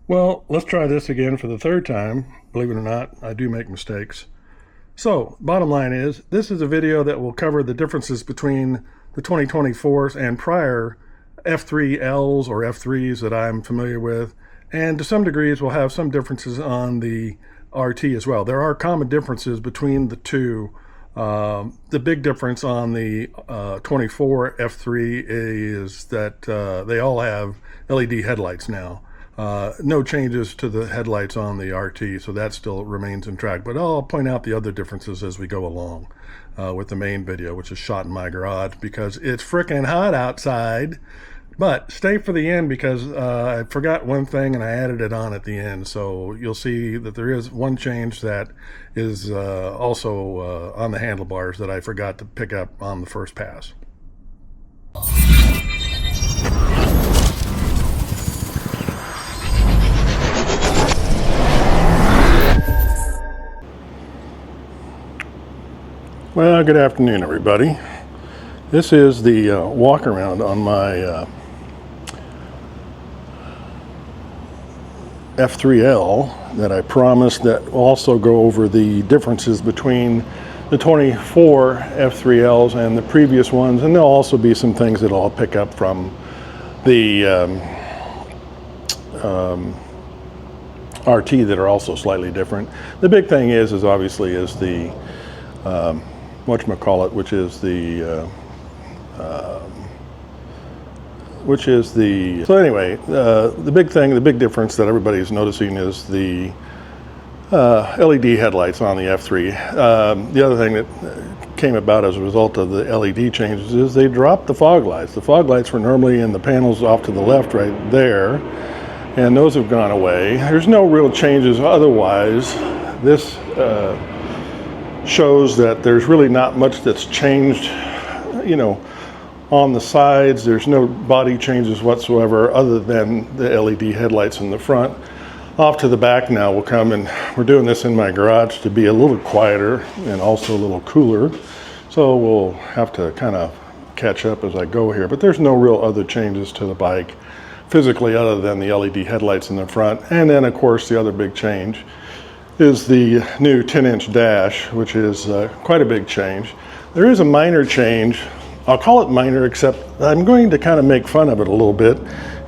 Well, let's try this again for the third time. Believe it or not, I do make mistakes. So, bottom line is, this is a video that will cover the differences between the 2024s and prior F3Ls or F3s that I'm familiar with. And to some degrees, we'll have some differences on the RT as well. There are common differences between the two. The big difference on the 24 F3 is that they all have LED headlights now. No changes to the headlights on the RT, so that still remains intact. But I'll point out the other differences as we go along with the main video, which is shot in my garage because it's frickin' hot outside. But stay for the end because I forgot one thing and I added it on at the end. So you'll see that there is one change that is also on the handlebars that I forgot to pick up on the first pass. Well, good afternoon, everybody. This is the walk around on my F3L that I promised that will also go over the differences between the 24 F3Ls and the previous ones, and there'll also be some things that I'll pick up from the RT that are also slightly different. The big thing is obviously the whatchamacallit, which is the so anyway, the big difference that everybody's noticing is the LED headlights on the F3. The other thing that came about as a result of the LED changes is they dropped the fog lights. The fog lights were normally in the panels off to the left right there, and those have gone away. There's no real changes otherwise. This shows that there's really not much that's changed, you know, on the sides. There's no body changes whatsoever other than the LED headlights in the front. Off to the back now we'll come, and we're doing this in my garage to be a little quieter and also a little cooler. So we'll have to kind of catch up as I go here, but there's no real other changes to the bike physically other than the LED headlights in the front. And then of course the other big change is the new 10-inch dash, which is quite a big change. There is a minor change. I'll call it minor, except I'm going to kind of make fun of it a little bit.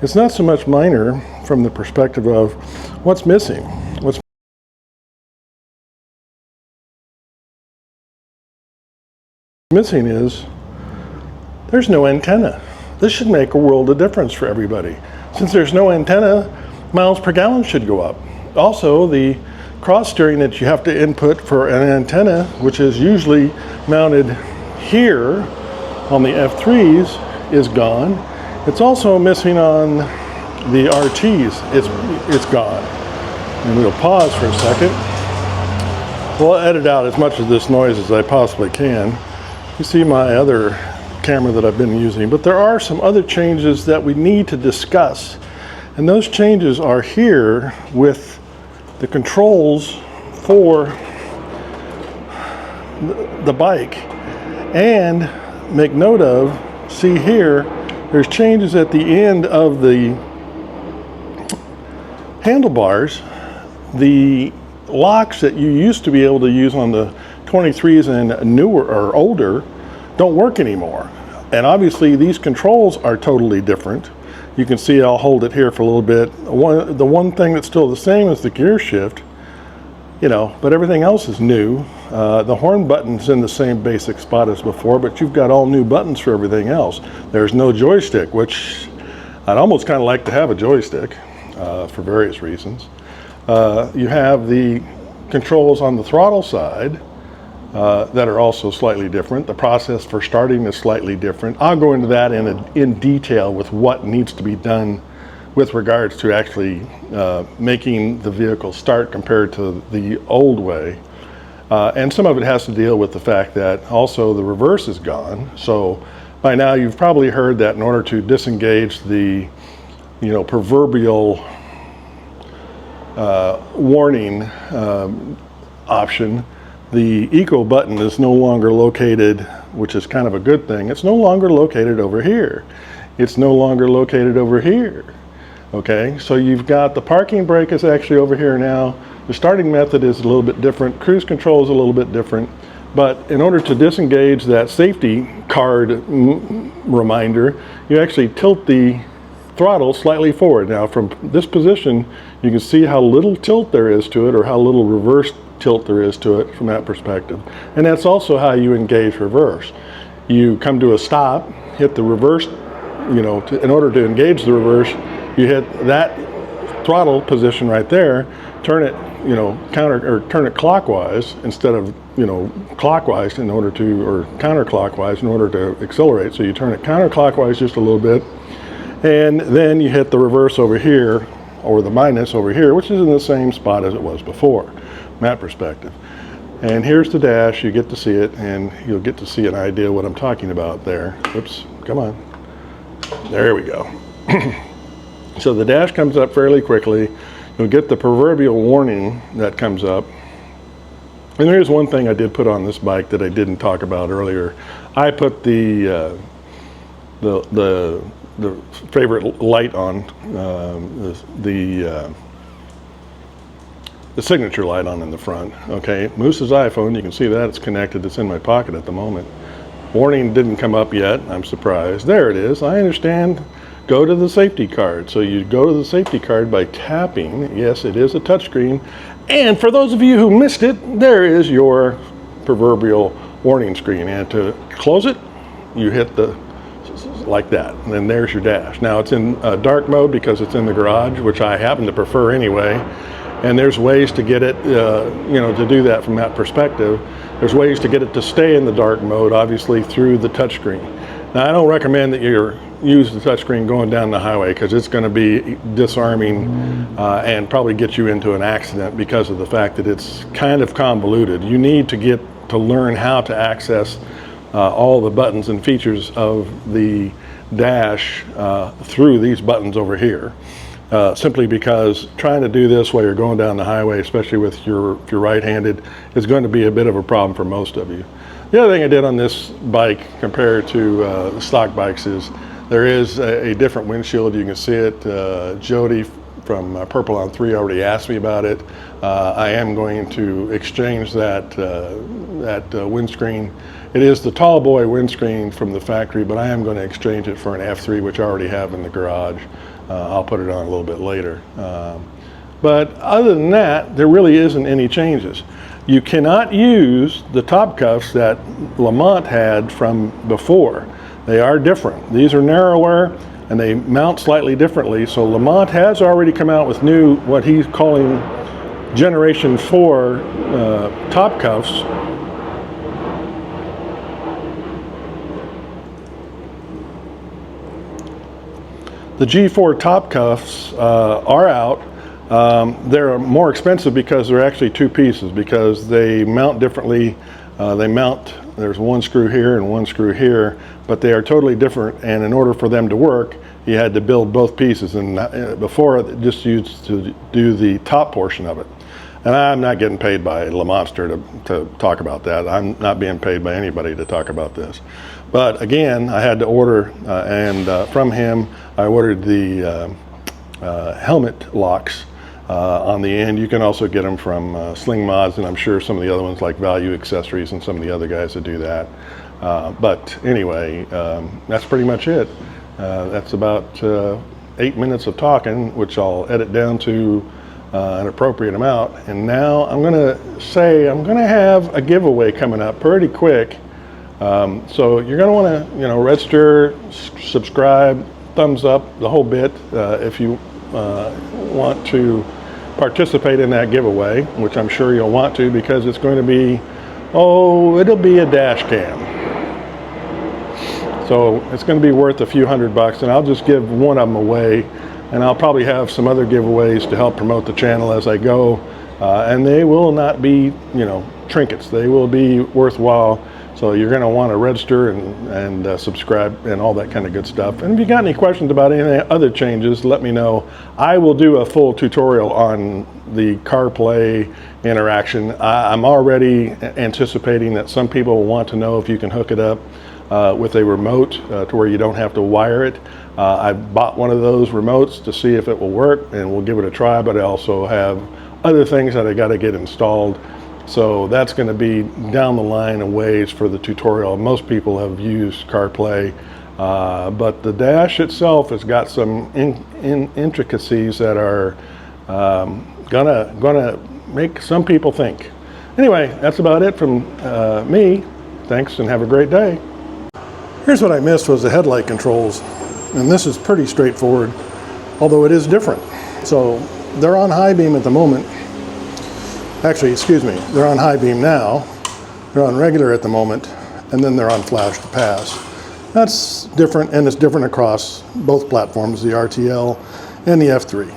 It's not so much minor from the perspective of what's missing. What's missing is there's no antenna. This should make a world of difference for everybody. Since there's no antenna, miles per gallon should go up. Also, the cross steering that you have to input for an antenna, which is usually mounted here on the F3s, is gone. It's also missing on the RTs. It's gone. And we'll pause for a second. We'll edit out as much of this noise as I possibly can. You see my other camera that I've been using, but there are some other changes that we need to discuss. And those changes are here with the controls for the bike. And make note of, see here, there's changes at the end of the handlebars. The locks that you used to be able to use on the 23s and newer or older don't work anymore. And obviously these controls are totally different. You can see I'll hold it here for a little bit. The one thing that's still the same is the gear shift, you know, but everything else is new. The horn button's in the same basic spot as before, but you've got all new buttons for everything else. There's no joystick, which I'd almost kind of like to have a joystick for various reasons. You have the controls on the throttle side that are also slightly different. The process for starting is slightly different. I'll go into that in detail with what needs to be done with regards to actually making the vehicle start compared to the old way. And some of it has to deal with the fact that also the reverse is gone. So by now you've probably heard that in order to disengage the, you know, proverbial warning option, the eco button is no longer located, which is kind of a good thing. It's no longer located over here. It's no longer located over here. Okay, so you've got the parking brake is actually over here now. The starting method is a little bit different. Cruise control is a little bit different. But in order to disengage that safety card reminder, you actually tilt the throttle slightly forward. Now from this position, you can see how little tilt there is to it, or how little reverse tilt there is to it from that perspective. And that's also how you engage reverse. You come to a stop, hit the reverse, you know, in order to engage the reverse, you hit that throttle position right there, turn it, you know, turn it clockwise instead of, you know, clockwise in order to, or counterclockwise in order to accelerate. So you turn it counterclockwise just a little bit, and then you hit the reverse over here, or the minus over here, which is in the same spot as it was before, from that perspective. And here's the dash. You get to see it, and you'll get to see an idea what I'm talking about there. Oops, come on. There we go. So the dash comes up fairly quickly. You'll get the proverbial warning that comes up. And there's one thing I did put on this bike that I didn't talk about earlier. I put the favorite light on, the signature light on in the front. Okay, Moose's iPhone, you can see that it's connected. It's in my pocket at the moment. Warning didn't come up yet. I'm surprised. There it is. I understand. Go to the safety card. So you go to the safety card by tapping. Yes, it is a touchscreen. And for those of you who missed it, there is your proverbial warning screen. And to close it, you hit the, like that. And then there's your dash. Now it's in dark mode because it's in the garage, which I happen to prefer anyway. And there's ways to get it, you know, to do that from that perspective. There's ways to get it to stay in the dark mode, obviously through the touchscreen. Now I don't recommend that you use the touchscreen going down the highway, because it's going to be disarming and probably get you into an accident because of the fact that it's kind of convoluted. You need to get to learn how to access all the buttons and features of the dash through these buttons over here. Simply because trying to do this while you're going down the highway, especially if you're right-handed, is going to be a bit of a problem for most of you. The other thing I did on this bike compared to the stock bikes is there is a different windshield. You can see it. Jody from Purple on 3 already asked me about it. I am going to exchange that windscreen. It is the tall boy windscreen from the factory, but I am going to exchange it for an F3, which I already have in the garage. I'll put it on a little bit later. But other than that, there really isn't any changes. You cannot use the top cuffs that Lamont had from before. They are different. These are narrower and they mount slightly differently. So Lamont has already come out with new, what he's calling Generation 4 top cuffs. The G4 top cuffs are out. They're more expensive because they're actually two pieces, because they mount differently. There's one screw here and one screw here, but they are totally different, and in order for them to work, you had to build both pieces, and before it just used to do the top portion of it. And I'm not getting paid by Lamonster to talk about that. I'm not being paid by anybody to talk about this. But again, I had to order, and from him, I ordered the helmet locks on the end. You can also get them from Sling Mods, and I'm sure some of the other ones like Value Accessories and some of the other guys that do that. But anyway, that's pretty much it. That's about 8 minutes of talking, which I'll edit down to an appropriate amount. And now I'm going to have a giveaway coming up pretty quick. So you're going to want to, register, subscribe, thumbs up, the whole bit, if you want to participate in that giveaway, which I'm sure you'll want to, because it's going to be, it'll be a dash cam. So it's going to be worth a few $100, and I'll just give one of them away, and I'll probably have some other giveaways to help promote the channel as I go, and they will not be, trinkets. They will be worthwhile. So you're going to want to register and subscribe and all that kind of good stuff. And if you got any questions about any other changes, let me know. I will do a full tutorial on the CarPlay interaction. I'm already anticipating that some people will want to know if you can hook it up with a remote to where you don't have to wire it. I bought one of those remotes to see if it will work, and we'll give it a try, but I also have other things that I got to get installed. So that's going to be down the line a ways for the tutorial. Most people have used CarPlay, but the dash itself has got some intricacies that are gonna make some people think. Anyway, that's about it from me. Thanks and have a great day. Here's what I missed was the headlight controls. And this is pretty straightforward, although it is different. So they're on high beam at the moment. Actually, excuse me, they're on high beam now. They're on regular at the moment, and then they're on flash to pass. That's different, and it's different across both platforms, the RTL and the F3.